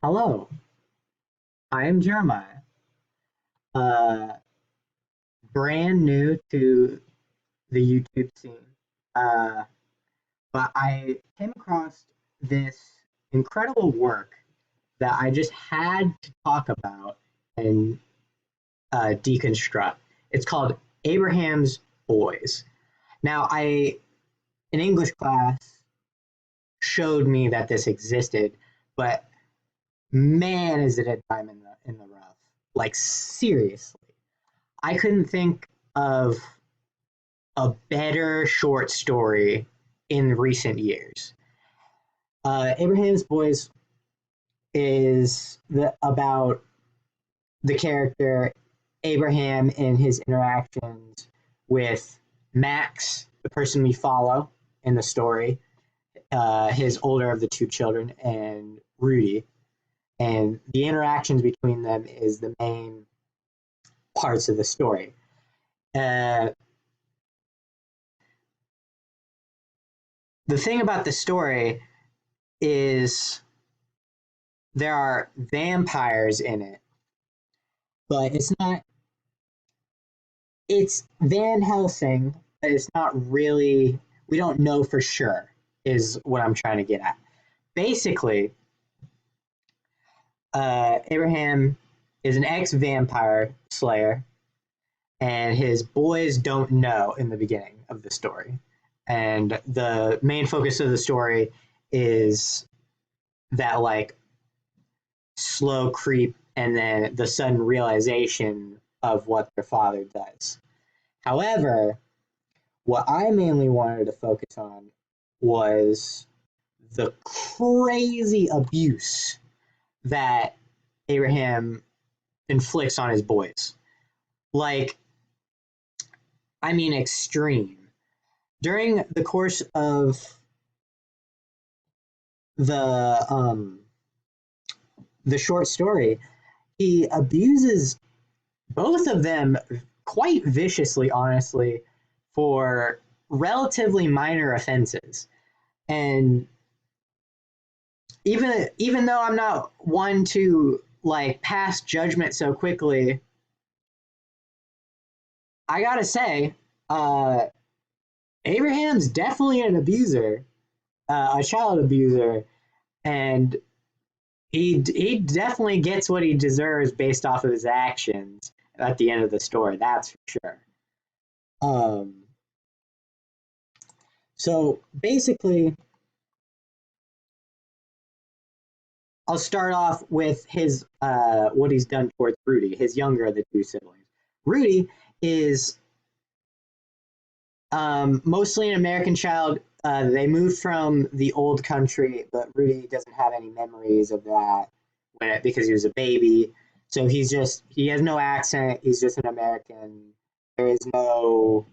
Hello, I am Jeremiah. Uh, Brand new to the YouTube scene, uh, but I came across this incredible work that I just had to talk about and deconstruct. It's called Abraham's Boys. Now, in English class showed me that this existed, but man, is it a time in the rough? Like seriously. I couldn't think of a better short story in recent years. Abraham's Boys is about the character Abraham and his interactions with Max, the person we follow in the story, his older of the two children, and Rudy. And the interactions between them is the main parts of the story. Uh, the thing about the story is there are vampires in it, but it's Van Helsing, but it's not really, we don't know for sure, is what I'm trying to get at. Basically, Abraham is an ex vampire slayer, and his boys don't know in the beginning of the story. And the main focus of the story is that, like, slow creep and then the sudden realization of what their father does. However, what I mainly wanted to focus on was the crazy abuse that Abraham inflicts on his boys. Like, I mean, extreme. During the course of the um, the short story, he abuses both of them quite viciously, honestly, for relatively minor offenses. And even though I'm not one to like pass judgment so quickly, I gotta say, uh, Abraham's definitely an abuser, a child abuser, and he definitely gets what he deserves based off of his actions at the end of the story. That's for sure. Um, so basically, I'll start off with his what he's done towards Rudy, his younger of the two siblings. Rudy is mostly an American child. They moved from the old country, but Rudy doesn't have any memories of that because he was a baby. So he has no accent. He's just an American. There is no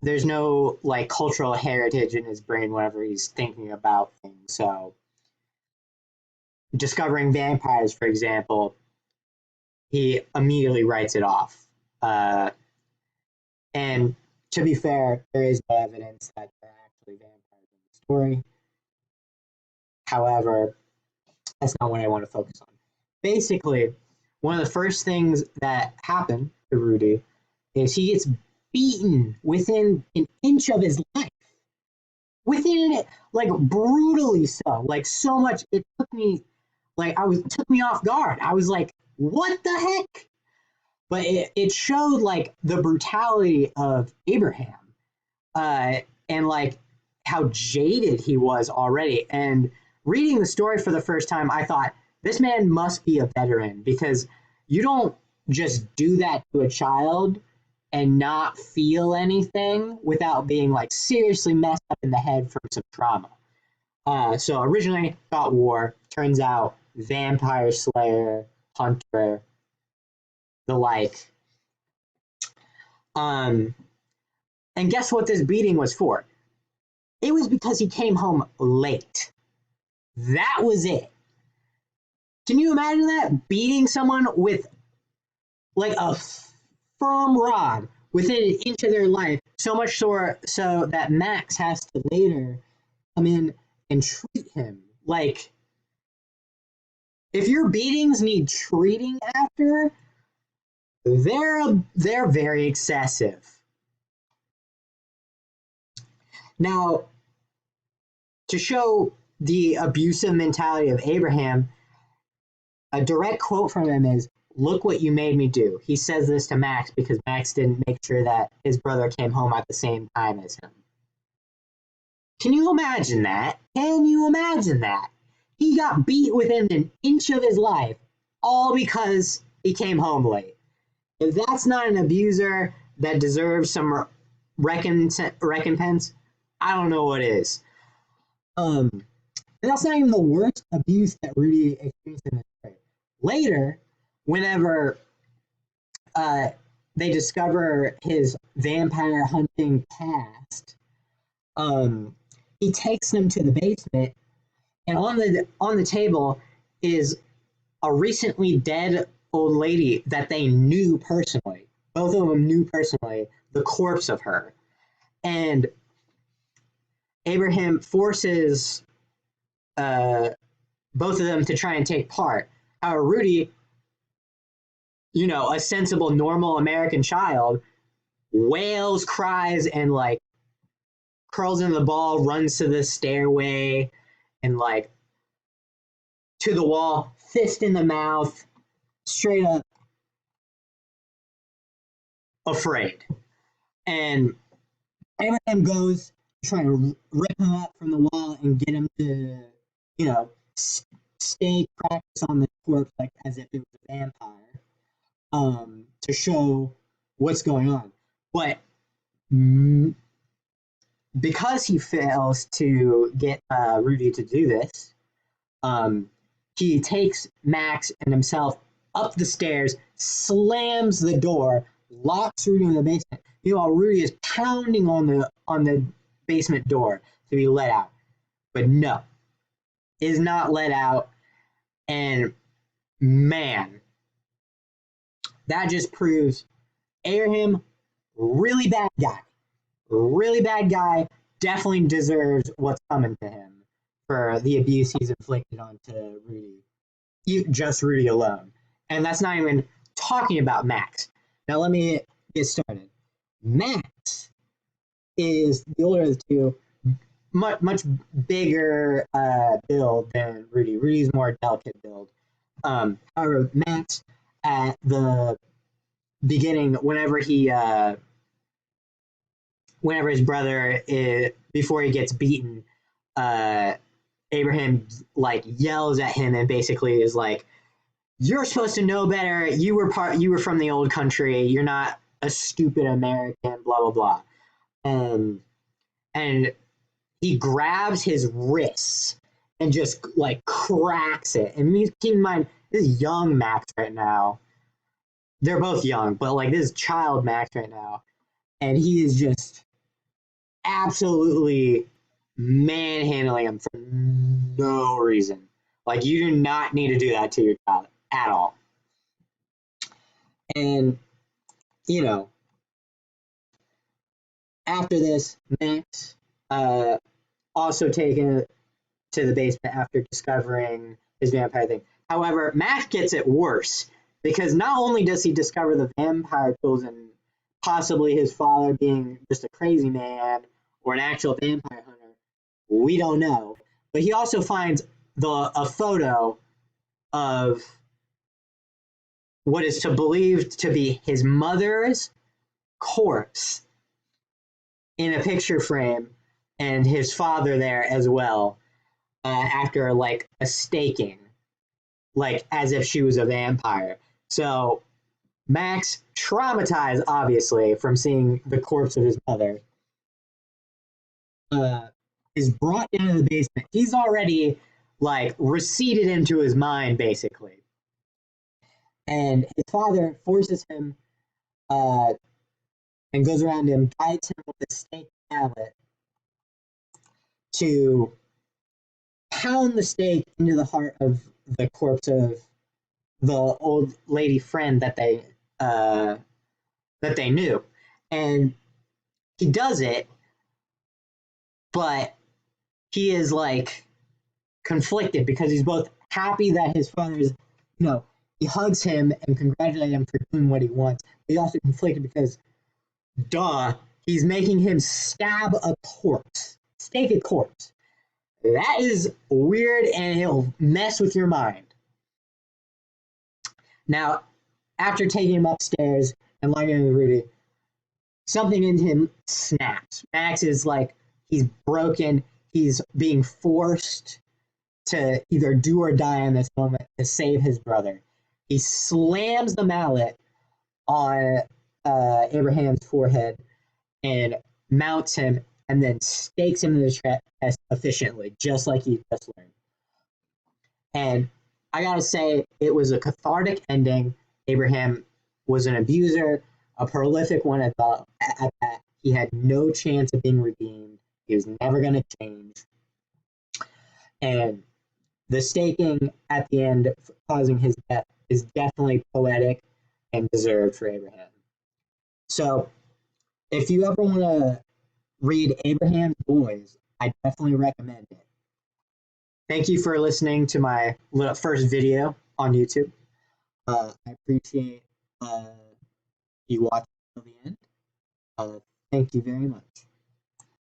there's no like cultural heritage in his brain whenever he's thinking about things. So discovering vampires, for example, he immediately writes it off. And to be fair, there is no evidence that there are actually vampires in the story. However, that's not what I want to focus on. Basically, one of the first things that happen to Rudy is he gets beaten within an inch of his life. Within it, like brutally so. Like so much it took me off guard. I was like, what the heck? But it showed like the brutality of Abraham, and like how jaded he was already. And reading the story for the first time, I thought this man must be a veteran because you don't just do that to a child and not feel anything without being like seriously messed up in the head from some trauma. So originally thought war, turns out vampire slayer, hunter, the like. Um, and guess what this beating was for? It was because he came home late. That was it. Can you imagine that? Beating someone with like a firm rod within an inch of their life, so much so that Max has to later come in and treat him like if your beatings need treating after, they're very excessive. Now, to show the abusive mentality of Abraham, a direct quote from him is, "Look what you made me do." He says this to Max because Max didn't make sure that his brother came home at the same time as him. Can you imagine that? Can you imagine that? He got beat within an inch of his life, all because he came home late. If that's not an abuser that deserves some recompense, I don't know what is. And that's not even the worst abuse that Rudy experienced in this story. Later, whenever they discover his vampire hunting past, he takes them to the basement, and on the table is a recently dead old lady that they knew personally. Both of them knew personally the corpse of her. And Abraham forces both of them to try and take part. However, Rudy, a sensible, normal American child, wails, cries, and like curls in the ball, runs to the stairway, and like to the wall, fist in the mouth, straight up afraid. And Abraham goes trying to rip him up from the wall and get him to, stay practice on the corpse like as if it was a vampire, to show what's going on. But because he fails to get Rudy to do this, he takes Max and himself up the stairs, slams the door, locks Rudy in the basement. Meanwhile, Rudy is pounding on the basement door to be let out. But no, is not let out. And man, that just proves Abraham, really bad guy, definitely deserves what's coming to him for the abuse he's inflicted onto Rudy. Just Rudy alone. And that's not even talking about Max. Now let me get started. Max is the older of the two, much bigger build than Rudy. Rudy's more delicate build. However, Max at the beginning, whenever his brother before he gets beaten, Abraham like yells at him and basically is like, "You're supposed to know better. You were from the old country. You're not a stupid American, blah blah blah." And he grabs his wrists and just like cracks it. And keep in mind, this is young Max right now. They're both young, but like this is child Max right now. And he is just absolutely manhandling him for no reason. Like, you do not need to do that to your child at all. And, after this, Max also taken to the basement after discovering his vampire thing. However, Max gets it worse because not only does he discover the vampire tools and possibly his father being just a crazy man or an actual vampire hunter, we don't know, but he also finds a photo of what is believed to be his mother's corpse in a picture frame, and his father there as well, after like a staking, like as if she was a vampire. So Max, traumatized obviously from seeing the corpse of his mother, is brought into the basement. He's already like receded into his mind basically, and his father forces him and goes around him, guides him with a stake mallet to pound the stake into the heart of the corpse of the old lady friend that they knew. And he does it, but he is like conflicted because he's both happy that his father's, he hugs him and congratulates him for doing what he wants. He also conflicted because, duh, he's making him stab a corpse, stake a corpse. That is weird, and it'll mess with your mind. Now, after taking him upstairs and locking him in Rudy, something in him snaps. Max is like, he's broken. He's being forced to either do or die in this moment to save his brother. He slams the mallet on Abraham's forehead and mounts him and then stakes him in the chest efficiently, just like he just learned. And I gotta say, it was a cathartic ending. Abraham was an abuser, a prolific one at that. He had no chance of being redeemed. He was never going to change. And the staking at the end causing his death is definitely poetic and deserved for Abraham. So if you ever want to read Abraham's Boys, I definitely recommend it. Thank you for listening to my first video on YouTube. I appreciate you watching till the end. Thank you very much.